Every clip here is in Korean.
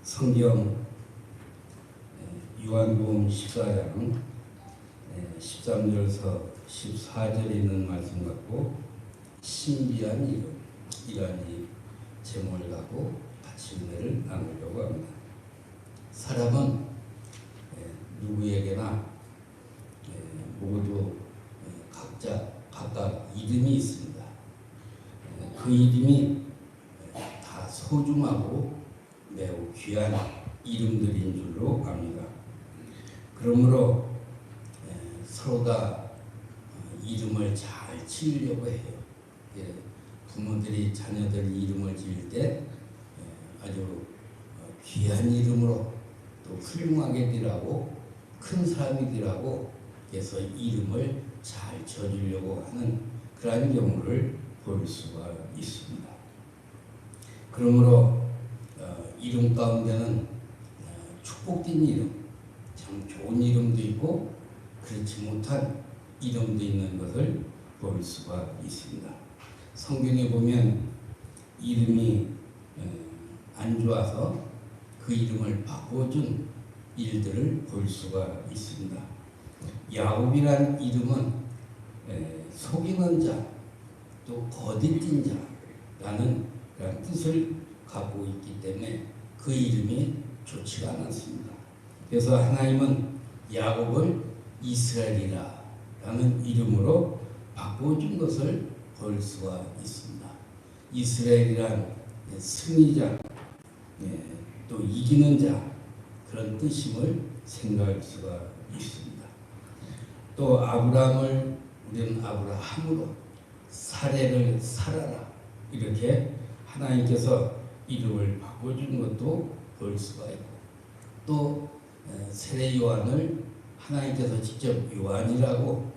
성경 요한복음 14장 13절에서 14절에 있는 말씀 갖고 신비한 이러한 제목을 갖고 같이 은혜를 나누려고 합니다. 사람은 누구에게나 모두 각각 이름이 있습니다. 그 이름이 다 소중하고 매우 귀한 이름들인 줄로 압니다. 그러므로 서로가 이름을 잘 지으려고 해요. 부모들이 자녀들 이름을 지을 때 아주 귀한 이름으로 또 훌륭하게 되라고 큰 사람이 되라고 해서 이름을 잘 지어주려고 하는 그러한 경우를 볼 수가 있습니다. 그러므로 이름 가운데는 축복된 이름, 참 좋은 이름도 있고 그렇지 못한 이름도 있는 것을 볼 수가 있습니다. 성경에 보면 이름이 안 좋아서 그 이름을 바꿔준 일들을 볼 수가 있습니다. 야곱이란 이름은 속이는 자, 또 거짓된 자라는 그런 뜻을 갖고 있기 때문에 그 이름이 좋지가 않았습니다. 그래서 하나님은 야곱을 이스라엘이라 라는 이름으로 바꿔준 것을 볼 수가 있습니다. 이스라엘이란 승리자, 또 이기는 자 그런 뜻임을 생각할 수가 있습니다. 또 아브라함을 우리는 아브라함으로 사례를 사라라 이렇게 하나님께서 이름을 바꿔준 것도 볼 수가 있고 또 세례 요한을 하나님께서 직접 요한이라고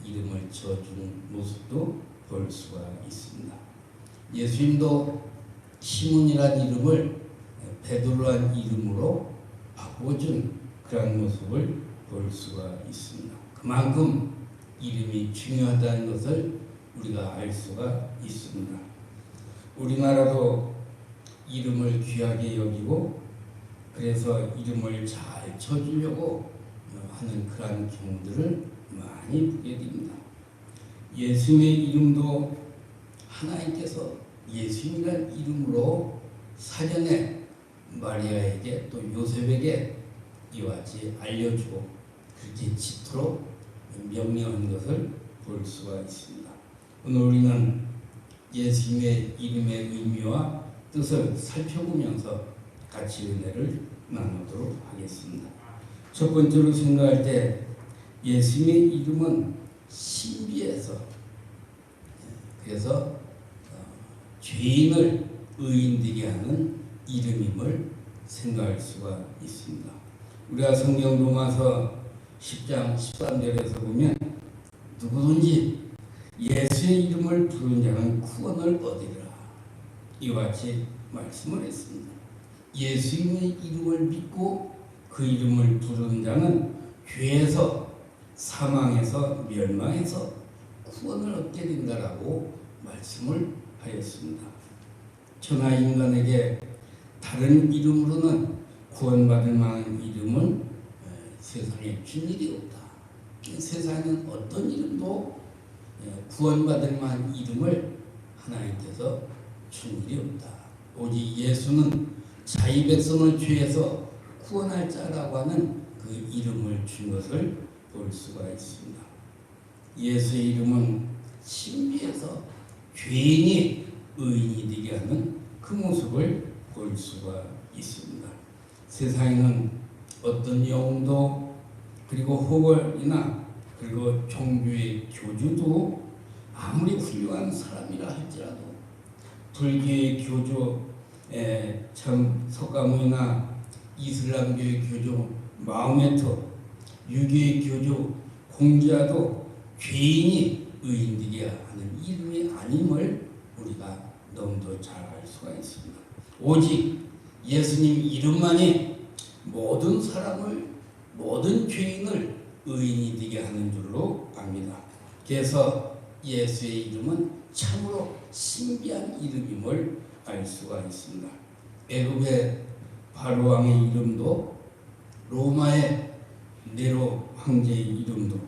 이름을 지어준 모습도 볼 수가 있습니다. 예수님도 시몬이라는 이름을 베드로란 이름으로 바꿔준 그런 모습을 볼 수가 있습니다. 그만큼 이름이 중요하다는 것을 우리가 알 수가 있습니다. 우리나라도 이름을 귀하게 여기고 그래서 이름을 잘 쳐주려고 하는 그런 경우들을 많이 보게 됩니다. 예수님의 이름도 하나님께서 예수님이라는 이름으로 사전에 마리아에게 또 요셉에게 이와 같이 알려주고 그렇게 짓도록 명령한 것을 볼 수가 있습니다. 오늘 우리는 예수님의 이름의 의미와 뜻을 살펴보면서 같이 은혜를 나누도록 하겠습니다. 첫 번째로 생각할 때 예수님의 이름은 신비해서 그래서 죄인을 의인되게 하는 이름임을 생각할 수가 있습니다. 우리가 성경 로마서 10장 13절에서 보면 누구든지 예수의 이름을 부르는 자는 구원을 얻으리라 이와 같이 말씀을 했습니다. 예수님의 이름을 믿고 그 이름을 부르는 자는 죄에서 사망에서 멸망해서 구원을 얻게 된다라고 말씀을 하였습니다. 천하 인간에게 다른 이름으로는 구원받을 만한 이름은 세상에 준 일이 없다. 세상에는 어떤 이름도 구원받을 만한 이름을 하나님께서 준 일이 없다. 오직 예수는 자기 백성을 죄에서 구원할 자라고 하는 그 이름을 준 것을 볼 수가 있습니다. 예수의 이름은 신비해서 죄인이 의인이 되게 하는 그 모습을 볼 수가 있습니다. 세상에는 어떤 영웅도 그리고 호걸이나 그리고 종교의 교주도 아무리 훌륭한 사람이라 할지라도 불교의 교주 참 석가모니나 이슬람교의 교주 마호메트, 유교의 교주 공자도 죄인이 의인되게 하는 이름이 아님을 우리가 너무도 잘 알 수가 있습니다. 오직 예수님 이름만이 모든 사람을 모든 죄인을 의인이 되게 하는 줄로 압니다. 그래서 예수의 이름은 참으로 신비한 이름임을 알 수가 있습니다. 애굽의 바로 왕의 이름도, 로마의 네로 황제의 이름도,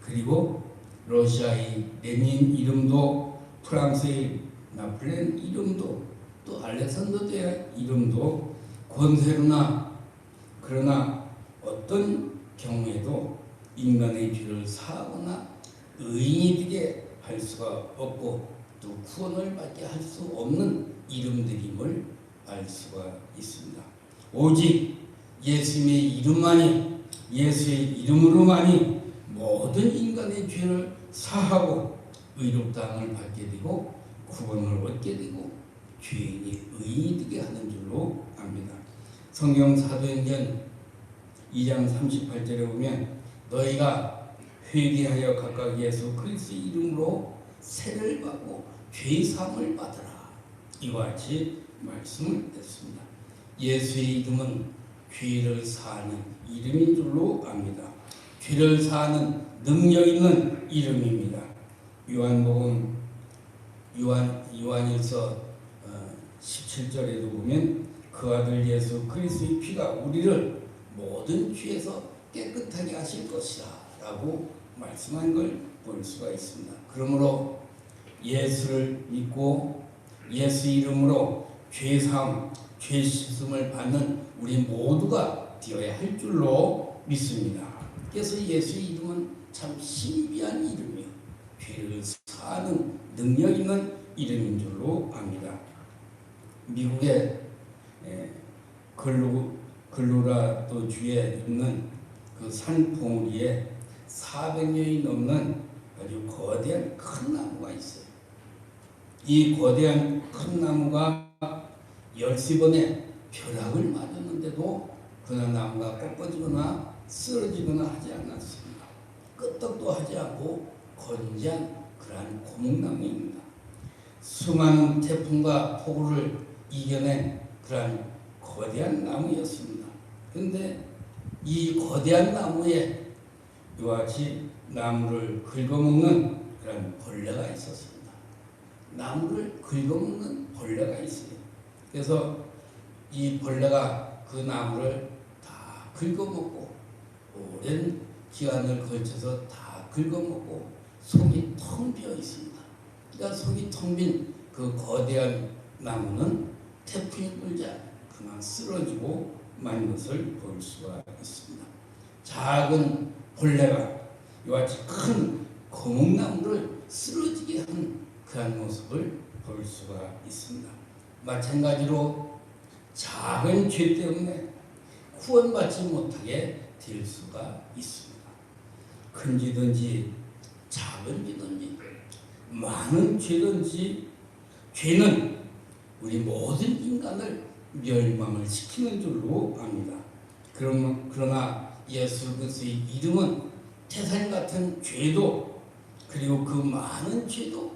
그리고 러시아의 레닌 이름도, 프랑스의 나폴레옹 이름도, 또 알렉산더 대왕의 이름도 권세로나, 그러나 어떤 경우에도 인간의 죄를 사하거나 의인이 되게 할 수가 없고 또 구원을 받게 할 수 없는 이름들임을 알 수가 있습니다. 오직 예수님의 이름만이, 예수의 이름으로만이 모든 인간의 죄를 사하고 의롭다함을 받게 되고 구원을 얻게 되고 죄인이 의인이 되게 하는 줄로 압니다. 성경 사도행전 2장 38절에 보면 너희가 회개하여 각각 예수 그리스도 이름으로 세례를 받고 죄 사함을 받으라, 이와 같이 말씀을 했습니다. 예수의 이름은 죄를 사하는 이름인 줄로 압니다. 죄를 사하는 능력 있는 이름입니다. 요한복음 요한일서 17절에도 보면 그 아들 예수 그리스도의 피가 우리를 모든 죄에서 깨끗하게 하실 것이라 라고 말씀한 걸 볼 수가 있습니다. 그러므로 예수를 믿고 예수 이름으로 죄사함, 죄 씻음을 받는 우리 모두가 되어야 할 줄로 믿습니다. 그래서 예수의 이름은 참 신비한 이름이요, 죄를 사하는 능력 있는 이름인 줄로 압니다. 미국의 걸로라도 주에 있는 그 산 봉우리에 400년이 넘는 아주 거대한 큰 나무가 있어요. 이 거대한 큰 나무가 13번의 벼락을 맞았는데도 그 나무가 꺾어지거나 쓰러지거나 하지 않았습니다. 끄떡도 하지 않고 건재한 그러한 고목나무입니다. 수많은 태풍과 폭우를 이겨낸 그러한 거대한 나무였습니다. 그런데 이 거대한 나무에 이와 같이 나무를 긁어먹는 그런 벌레가 있었습니다. 나무를 긁어먹는 벌레가 있어요. 그래서 이 벌레가 그 나무를 다 긁어먹고 오랜 기간을 걸쳐서 다 긁어먹고 속이 텅 비어 있습니다. 그러니까 속이 텅 빈 그 거대한 나무는 태풍이 불자 그만 쓰러지고 만 것을 볼 수가 있습니다. 작은 벌레가 이와 같이 큰 거목나무를 쓰러지게 한 그런 모습을 볼 수가 있습니다. 마찬가지로 작은 죄 때문에 구원받지 못하게 될 수가 있습니다. 큰 죄든지 작은 죄든지 많은 죄든지 죄는 우리 모든 인간을 멸망을 시키는 줄로 압니다. 그러나 예수 그리스도의 이름은 태산 같은 죄도, 그리고 그 많은 죄도,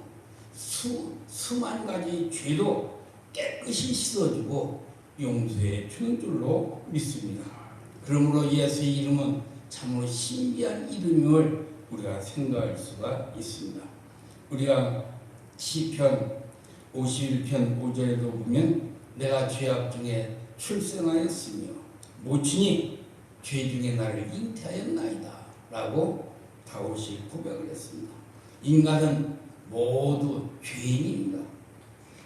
수만 가지 죄도 깨끗이 씻어주고 용서해 주는 줄로 믿습니다. 그러므로 예수의 이름은 참으로 신비한 이름임을 우리가 생각할 수가 있습니다. 우리가 시편 51편 5절에도 보면 내가 죄악 중에 출생하였으며 모친이 죄 중에 나를 잉태하였나이다 라고 다윗이 고백을 했습니다. 인간은 모두 죄인입니다.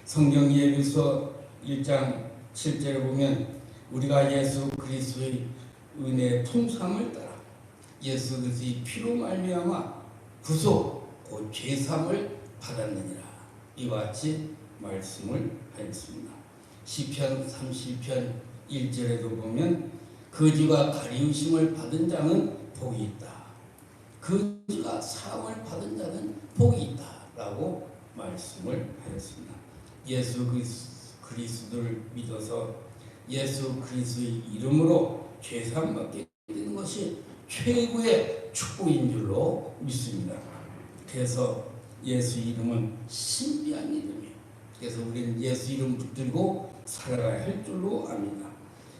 성경 예비서 1장 7절에 보면 우리가 예수 그리스도의 은혜의 풍성함을 따라 예수 그리스도의 피로 말미암아 구속 곧 죄사함을 받았느니라, 이와 같이 말씀을 하였습니다. 시편 30편 1절에도 보면 거지가 가리우심을 받은 자는 복이 있다, 거지가 사함을 받은 자는 복이 있다 라고 말씀을 하였습니다. 예수 그리스도를 믿어서 예수 그리스도의 이름으로 죄사함 받게 되는 것이 최고의 축복인 줄로 믿습니다. 그래서 예수 이름은 신비한 이름이에요. 그래서 우리는 예수 이름 붙들고 살아가야 할 줄로 압니다.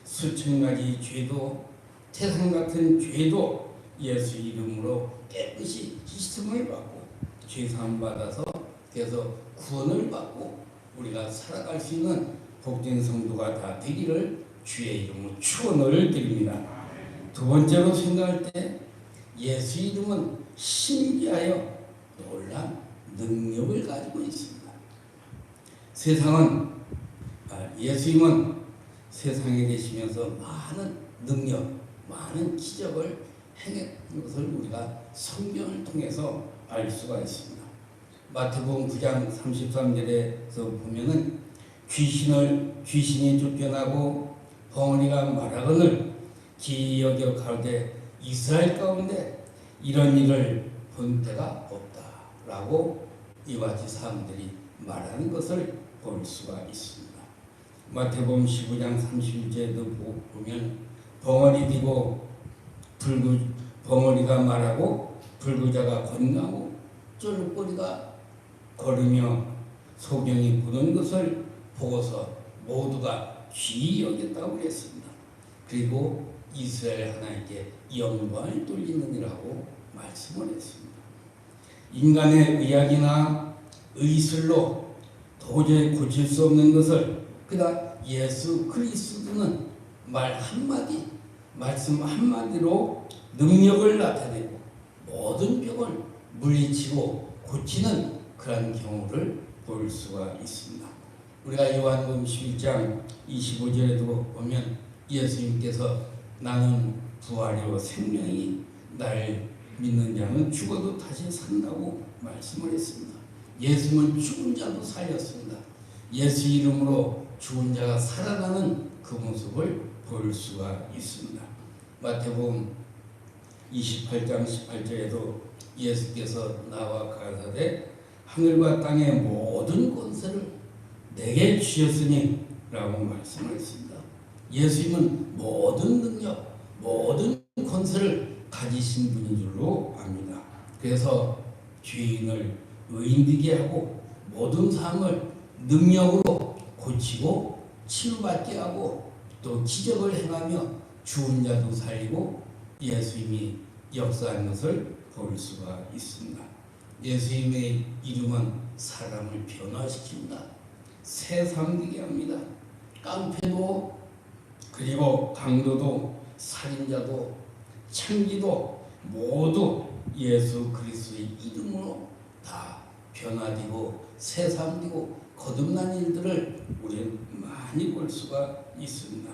수천 가지 죄도, 태산 같은 죄도 예수 이름으로 깨끗이 씻음을 받고 죄사함 받아서 그래서 구원을 받고 우리가 살아갈 수 있는 복된 성도가 다 되기를 주의 이름으로 축원을 드립니다. 두 번째로 생각할 때 예수 이름은 신비하여 놀란 능력을 가지고 있습니다. 예수님은 세상에 계시면서 많은 능력, 많은 기적을 행했던 것을 우리가 성경을 통해서 알 수가 있습니다. 마태복음 9장 33절에서 보면은 귀신이 쫓겨나고 벙어리가 말하거늘 기여겨 가로되 이스라엘 가운데 이런 일을 본 때가 없다라고 이와 같이 사람들이 말하는 것을 볼 수가 있습니다. 마태복음 15장 31절에도 보면 벙어리가 말하고 불구자가 건강하고 쫄보리가 걸으며 소경이 보는 것을 보고서 모두가 귀히 여겼다고 했습니다. 그리고 이스라엘 하나님께 영광을 돌리느니라고 말씀을 했습니다. 인간의 의학이나 의술로 도저히 고칠 수 없는 것을 그러나 예수 그리스도는 말 한마디, 말씀 한마디로 능력을 나타내고 모든 병을 물리치고 고치는 그런 경우를 볼 수가 있습니다. 우리가 요한복음 11장 25절에도 보면 예수님께서 나는 부활이요 생명이 날 믿는 자는 죽어도 다시 산다고 말씀을 했습니다. 예수님은 죽은 자도 살렸습니다. 예수 이름으로 죽은 자가 살아나는 그 모습을 볼 수가 있습니다. 마태복음 28장 18절에도 예수께서 나와 가라사대 하늘과 땅의 모든 권세를 내게 주셨으니 라고 말씀을 했습니다. 예수님은 모든 능력, 모든 권세를 가지신 분인 줄로 압니다. 그래서 죄인을 의인되게 하고 모든 삶을 능력으로 고치고 치유받게 하고 또 기적을 행하며 죽은 자도 살리고 예수님이 역사한 것을 볼 수가 있습니다. 예수님의 이름은 사람을 변화시킵니다. 새삼되게 합니다. 깡패도 그리고 강도도 살인자도 창기도 모두 예수 그리스도의 이름으로 다 변화되고 새삼되고 거듭난 일들을 우리는 많이 볼 수가 있습니다.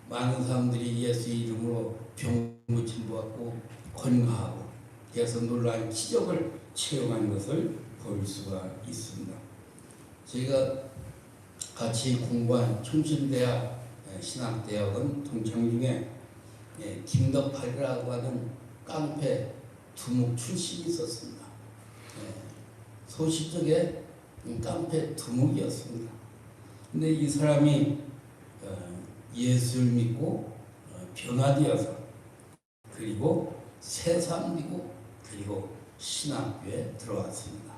많은 사람들이 예수 이름으로 병 고침 받고 건강하고 그래서 놀라운 기적을 체험한 것을 볼 수가 있습니다. 저희가 같이 공부한 충신대학 신학대학원 동창 중에 김덕팔이라고 하는 깡패 두목 출신이 있었습니다. 소시적에 깡패 두목이었습니다. 근데 이 사람이 예수를 믿고 변화되어서 그리고 새삼되고 그리고 신학교에 들어왔습니다.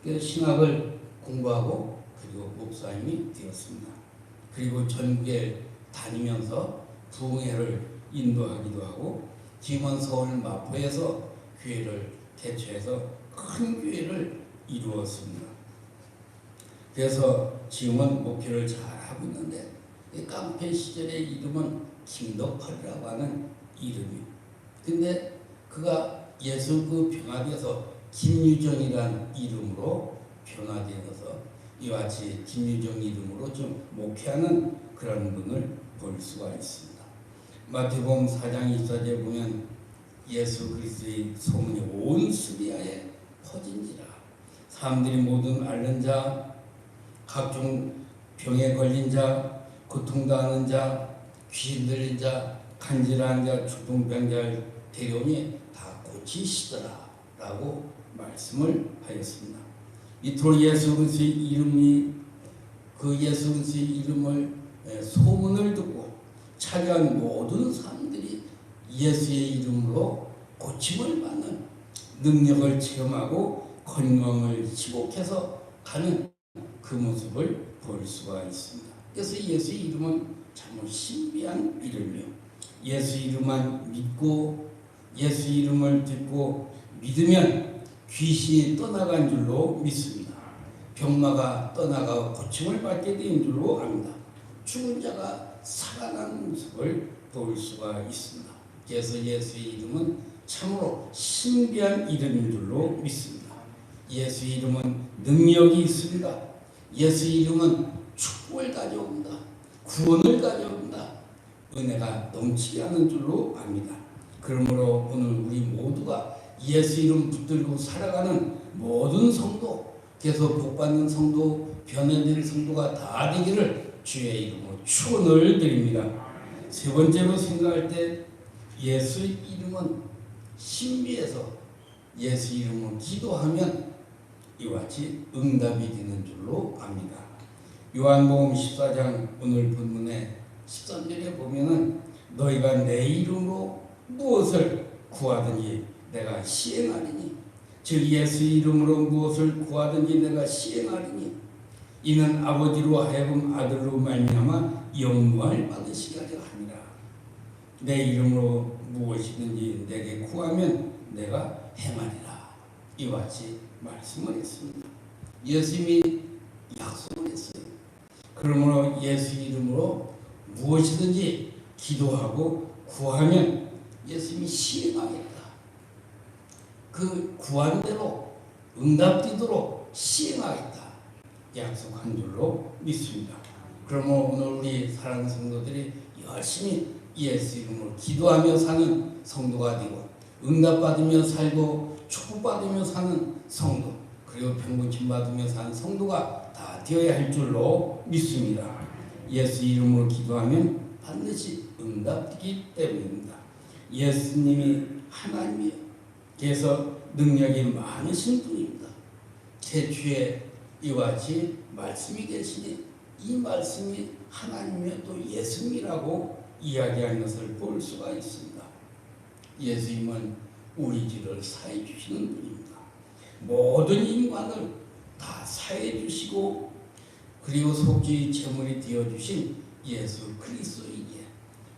그래서 신학을 공부하고 그리고 목사님이 되었습니다. 그리고 전국에 다니면서 부흥회를 인도하기도 하고 지금은 서울 마포에서 교회를 개최해서 큰 교회를 이루었습니다. 그래서 지금은 목회를 잘하고 있는데 이 깡패 시절의 이름은 김덕팔이라고 하는 이름이에요. 근데 그가 예수 변화되어서 김유정이라는 이름으로 변화되어서 이와 같이 김유정 이름으로 좀 목회하는 그런 분을 볼 수가 있습니다. 마태복음 4장 24절에 보면 예수 그리스도의 소문이 온 수리아에 퍼진지라 사람들이 모든 앓는 자, 각종 병에 걸린 자, 고통당하는 자, 귀신 들린 자, 간질한 자, 중풍병자를 데려오니 다 고치시더라 라고 말씀을 하였습니다. 이토록 예수 그리스도의 이름이 그 예수 그리스도의 이름을 소문을 듣고 찾아온 모든 사람들이 예수의 이름으로 고침을 받는 능력을 체험하고 건강을 지속해서 가는 그 모습을 볼 수가 있습니다. 그래서 예수의 이름은 참 신비한 이름이요. 예수 이름만 믿고 예수 이름을 듣고 믿으면 귀신이 떠나간 줄로 믿습니다. 병마가 떠나가 고침을 받게 된 줄로 압니다. 죽은 자가 살아난 모습을 볼 수가 있습니다. 그래서 예수의 이름은 참으로 신비한 이름인 줄로 믿습니다. 예수의 이름은 능력이 있습니다. 예수의 이름은 축복을 가져옵니다. 구원을 가져옵니다. 은혜가 넘치게 하는 줄로 압니다. 그러므로 오늘 우리 모두가 예수 이름 붙들고 살아가는 모든 성도, 계속 복받는 성도, 변화될 성도가 다 되기를 주의 이름으로 축원을 드립니다. 세 번째로 생각할 때 예수 이름은 신비해서 예수 이름으로 기도하면 이와 같이 응답이 되는 줄로 압니다. 요한복음 14장 오늘 본문에 13절에 보면은 너희가 내 이름으로 무엇을 구하든지 내가 시행하리니, 즉 예수 이름으로 무엇을 구하든지 내가 시행하리니 이는 아버지로 하여금 아들로 말미암아 영광을 받으시게 하려 함이라. 내 이름으로 무엇이든지 내게 구하면 내가 행하리라. 이와 같이 말씀을 했습니다. 예수님이 약속을 했어요. 그러므로 예수 이름으로 무엇이든지 기도하고 구하면 예수님이 시행하겠다. 그 구한 대로 응답되도록 시행하겠다. 약속한 줄로 믿습니다. 그러면 오늘 우리 사랑하는 성도들이 열심히 예수 이름으로 기도하며 사는 성도가 되고, 응답받으며 살고 축복받으며 사는 성도, 그리고 병고침 받으며 사는 성도가 다 되어야 할 줄로 믿습니다. 예수 이름으로 기도하면 반드시 응답되기 때문입니다. 예수님이 하나님이에요. 그래서 능력이 많으신 분입니다. 제 주에 이와 같이 말씀이 계시니 이 말씀이 하나님이며 또 예수님이라고 이야기하는 것을 볼 수가 있습니다. 예수님은 우리 죄를 사해 주시는 분입니다. 모든 인간을 다 사해 주시고, 그리고 속죄의 제물이 되어 주신 예수 그리스도이기에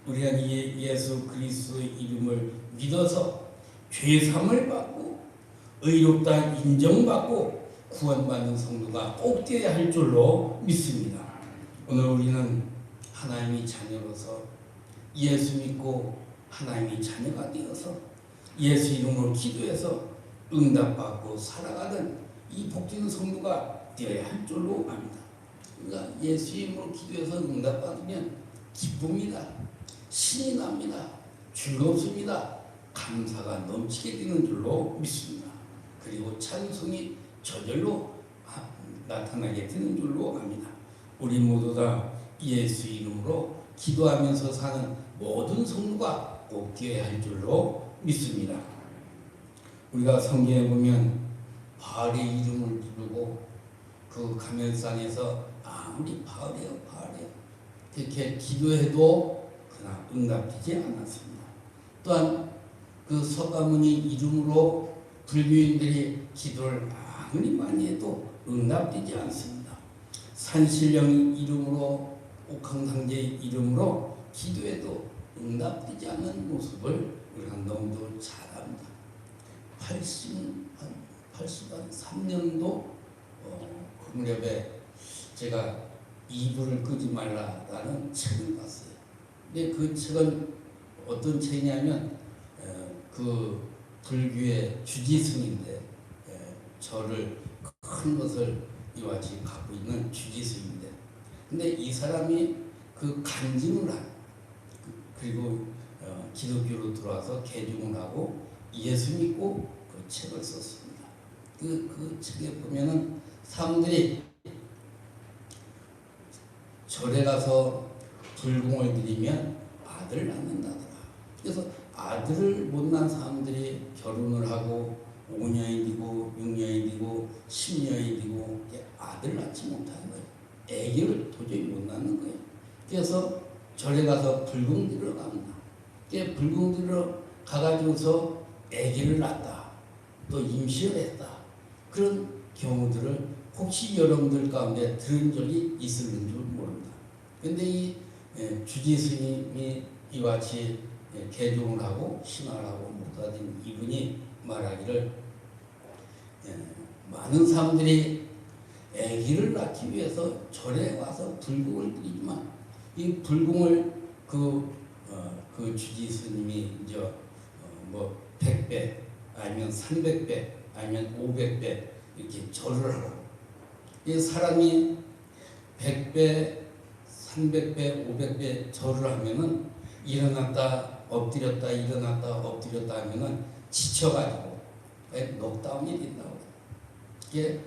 우리는 이 예수 그리스도의 이름을 믿어서 죄사함을 받고 의롭다 인정받고 구원받는 성도가 꼭 되어야 할 줄로 믿습니다. 오늘 우리는 하나님의 자녀로서 예수 믿고 하나님의 자녀가 되어서 예수 이름으로 기도해서 응답받고 살아가는 이 복된 성도가 되어야 할 줄로 압니다. 그러니까 예수 이름으로 기도해서 응답받으면 기쁩니다. 신이 납니다. 즐겁습니다. 감사가 넘치게 되는 줄로 믿습니다. 그리고 찬송이 저절로 나타나게 되는 줄로 압니다. 우리 모두 다 예수 이름으로 기도하면서 사는 모든 성도가 꼭 되어야 할 줄로 믿습니다. 우리가 성경에 보면 바알의 이름을 부르고 그 가면상에서 아무리 바알이에요 그렇게 기도해도 그러나 응답되지 않았습니다. 또한 그 서가모니 이름으로 불교인들이 기도를 아무리 많이 해도 응답되지 않습니다. 산신령 이름으로 옥황상제 이름으로 기도해도 응답되지 않는 모습을 우리가 너무도 잘 압니다. 83년도 그 무렵에 제가 이불을 끄지 말라라는 책을 봤어요. 근데 그 책은 어떤 책이냐면 그 불교의 주지스인데 저를 큰 것을 이와 같이 갖고 있는 주지스인데, 근데 이 사람이 그 간증을 한, 그리고 기독교로 들어와서 개종을 하고 예수 믿고 그 책을 썼습니다. 그 책에 보면은 사람들이 절에 가서 불공을 드리면 아들을 낳는다더라. 그래서 아들을 못 낳은 사람들이 결혼을 하고 5년이 되고 6년이 되고 10년이 되고 아들을 낳지 못하는 거예요. 아기를 도저히 못 낳는 거예요. 그래서 절에 가서 불공 드리러 갑니다. 불공 드리러 가가지고서 아기를 낳았다, 또 임신을 했다, 그런 경우들을 혹시 여러분들 가운데 들은 적이 있을는 줄 모릅니다. 그런데 이 주지 스님이 이와 같이 개종을 하고 신화를 하고 목사된 이분이 말하기를 많은 사람들이 아기를 낳기 위해서 절에 와서 불공을 드리지만 이 불공을 그 주지 스님이 이제 뭐 100배 아니면 300배 아니면 500배 이렇게 절을 하고, 이 사람이 100배, 300배, 500배 절을 하면은 일어났다 엎드렸다 일어났다 엎드렸다 하면은 지쳐가지고 녹다운이 된다고. 이게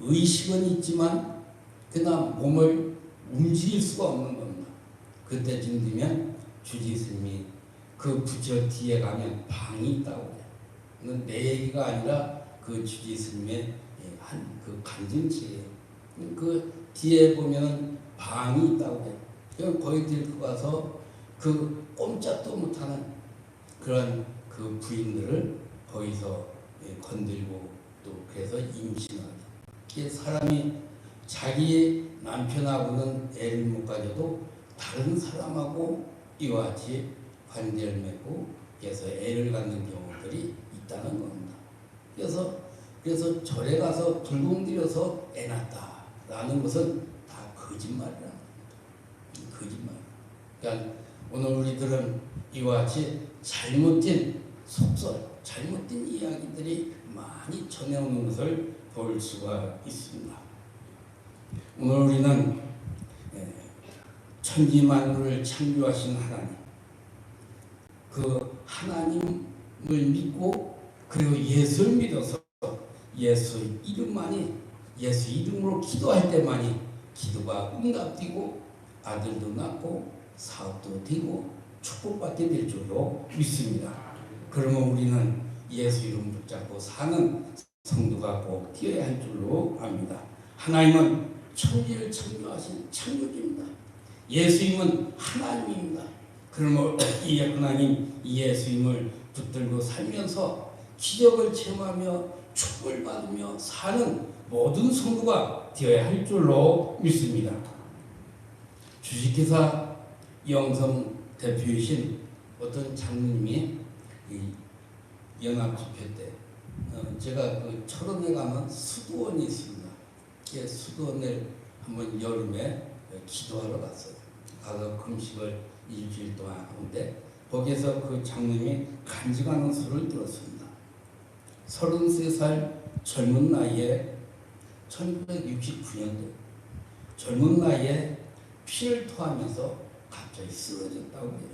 의식은 있지만 그러나 몸을 움직일 수가 없는 겁니다. 그때쯤 되면 주지 스님이 그 부처 뒤에 가면 방이 있다고 해요. 이건 내 얘기가 아니라 그 주지 스님의 한 그 간증치예요. 그 뒤에 보면 방이 있다고 해요. 그럼 거기 들고 가서 그 꼼짝도 못하는 그런 그 부인들을 거기서 건들고 또 그래서 임신하게. 이게 사람이 자기 남편하고는 애를 못 가져도 다른 사람하고 이와 같이 관계를 맺고 그래서 애를 갖는 경우들이 있다는 겁니다. 그래서 절에 가서 불공 들여서 애 낳았다라는 것은 다 거짓말이라는 겁니다. 거짓말. 그러니까 오늘 우리들은 이와 같이 잘못된 속설, 잘못된 이야기들이 많이 전해오는 것을 볼 수가 있습니다. 오늘 우리는 천지만물을 창조하신 하나님, 그 하나님을 믿고 그리고 예수를 믿어서 예수 이름으로 기도할 때만이 기도가 응답되고 아들도 낳고 사업도 되고 축복받게 될 줄로 믿습니다. 그러면 우리는 예수 이름 붙잡고 사는 성도가 꼭 되어야 할 줄로 압니다. 하나님은 천지를 창조하신 창조주입니다. 예수님은 하나님입니다. 그러면 이 하나님 예수님을 붙들고 살면서 기적을 체험하며 축복을 받으며 사는 모든 성도가 되어야 할 줄로 믿습니다. 주식회사 영성 대표이신 어떤 장로님이 연합집회 때 제가 그 철원에 가면 수도원이 있습니다. 수도원을 한번 여름에 기도하러 갔어요. 가서 금식을 일주일 동안 하는데 거기에서 그 장로님이 간증하는 소리를 들었습니다. 33살 젊은 나이에 1969년도 젊은 나이에 피를 토하면서 갑자기 쓰러졌다고 해요.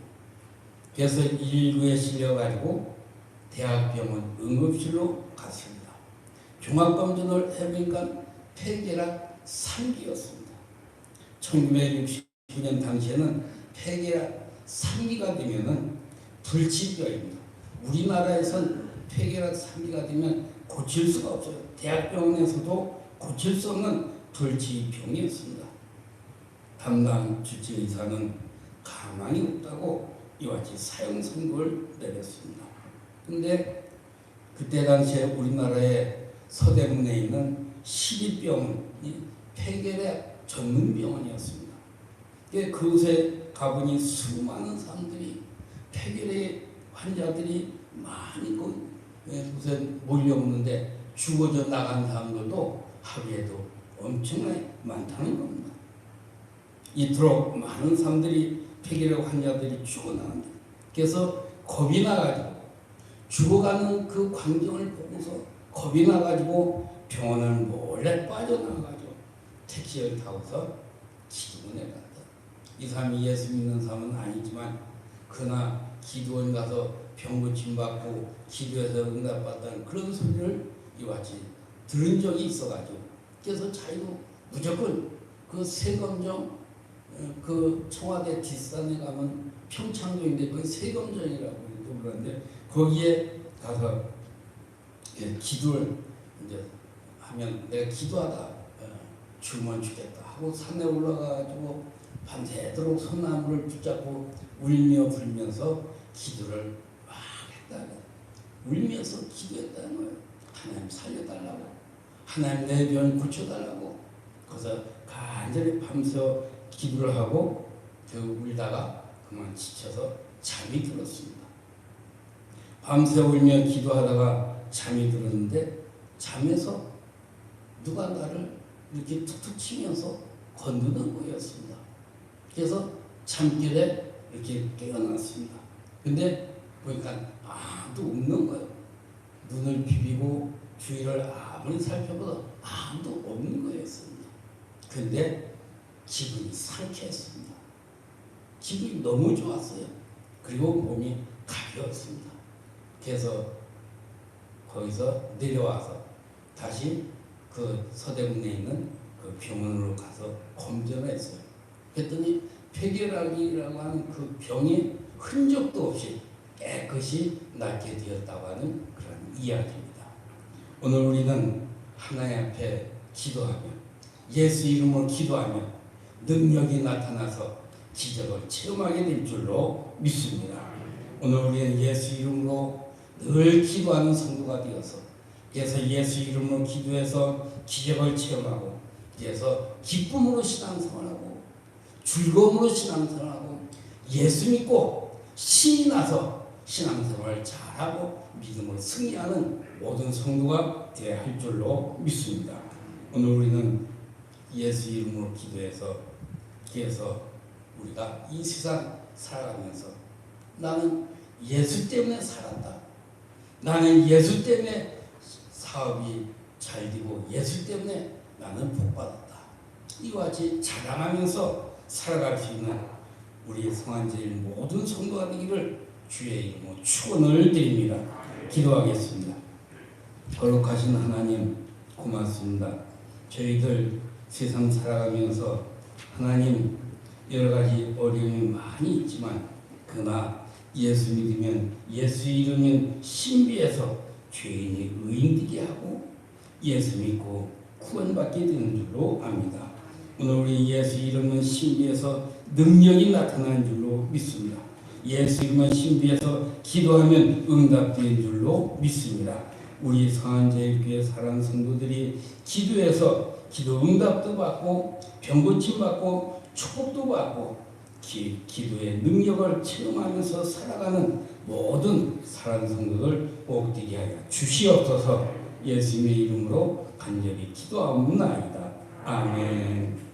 그래서 119에 실려가지고 대학병원 응급실로 갔습니다. 종합검진을 해보니까 폐결핵 3기였습니다. 1969년 당시에는 폐결핵 3기가 되면은 불치병입니다. 우리나라에선 폐결핵 3기가 되면 고칠 수가 없어요. 대학병원에서도 고칠 수 없는 불치병이었습니다. 담당 주치의사는 가망이 없다고 이와 같이 사형 선고를 내렸습니다. 그런데 그때 당시에 우리나라의 서대문에 있는 시립병원이 폐결핵 전문 병원이었습니다. 그곳에 가보니 수많은 사람들이 폐결핵 환자들이 많이 그곳에 몰려오는데 죽어져 나간 사람들도 하루에도 엄청나게 많다는 겁니다. 이토록 많은 사람들이 폐결핵 환자들이 죽어나간다. 그래서 겁이 나가지고 죽어가는 그 광경을 보고서 겁이 나가지고 병원을 몰래 빠져나가가지고 택시를 타고서 기도원에 갔다. 이 사람이 예수 믿는 사람은 아니지만 그러나 기도원 가서 병 고침 받고 기도해서 응답받다는 그런 소리를 이와 같이 들은 적이 있어가지고 그래서 자기도 무조건 그 세검정 그 청와대 뒷산에 가면 평창동인데 그 세검정이라고 그러는데 거기에 가서 기도를 이제 하면 내가 기도하다 죽으면 죽겠다 하고 산에 올라가가지고 밤새도록 소나무를 붙잡고 울며 불면서 기도를 막 했다. 울면서 기도했다는 거예요. 하나님 살려달라고, 하나님 내 병 고쳐달라고. 그래서 간절히 밤새 기도를 하고 울다가 그만 지쳐서 잠이 들었습니다. 밤새 울며 기도하다가 잠이 들었는데 잠에서 누가 나를 이렇게 툭툭 치면서 건드는 거였습니다. 그래서 참결에 이렇게 깨어났습니다. 근데 보니까 아무도 없는 거예요. 눈을 비비고 주위를 아무리 살펴봐도 아무도 없는 거였습니다. 근데 기분이 상쾌했습니다. 기분이 너무 좋았어요. 그리고 몸이 가벼웠습니다. 그래서 거기서 내려와서 다시 그 서대문에 있는 그 병원으로 가서 검진을 했어요. 그랬더니 폐결핵이라고 하는 그 병이 흔적도 없이 깨끗이 낫게 되었다고 하는 그런 이야기입니다. 오늘 우리는 하나님 앞에 기도하며 예수 이름으로 기도하며 능력이 나타나서 기적을 체험하게 될 줄로 믿습니다. 오늘 우리는 예수 이름으로 늘 기도하는 성도가 되어서 그래서 예수 이름으로 기도해서 기적을 체험하고 그래서 기쁨으로 신앙생활하고 즐거움으로 신앙생활하고 예수 믿고 신이 나서 신앙생활을 잘하고 믿음으로 승리하는 모든 성도가 되어야 할 줄로 믿습니다. 오늘 우리는 예수 이름으로 기도해서 그래서 우리가 이 세상 살아가면서 나는 예수 때문에 살았다. 나는 예수 때문에 사업이 잘 되고 예수 때문에 나는 복받았다. 이와 같이 자랑하면서 살아갈 수 있는 우리 성안제일 모든 성도가 되기를 주의 이름으로 축원을 드립니다. 기도하겠습니다. 거룩하신 하나님 고맙습니다. 저희들 세상 살아가면서 하나님 여러 가지 어려움이 많이 있지만 그러나 예수 믿으면 예수 이름은 신비해서 죄인이 의인되게 하고 예수 믿고 구원받게 되는 줄로 압니다. 오늘 우리 예수 이름은 신비해서 능력이 나타나는 줄로 믿습니다. 예수 이름은 신비해서 기도하면 응답되는 줄로 믿습니다. 우리 성안제일교회 사랑하는 성도들이 기도해서 기도 응답도 받고 병고침 받고 축복도 받고 기도의 능력을 체험하면서 살아가는 모든 사랑하는 성도들 꼭 되게 하여 주시옵소서. 예수님의 이름으로 간절히 기도하옵나이다. 아멘.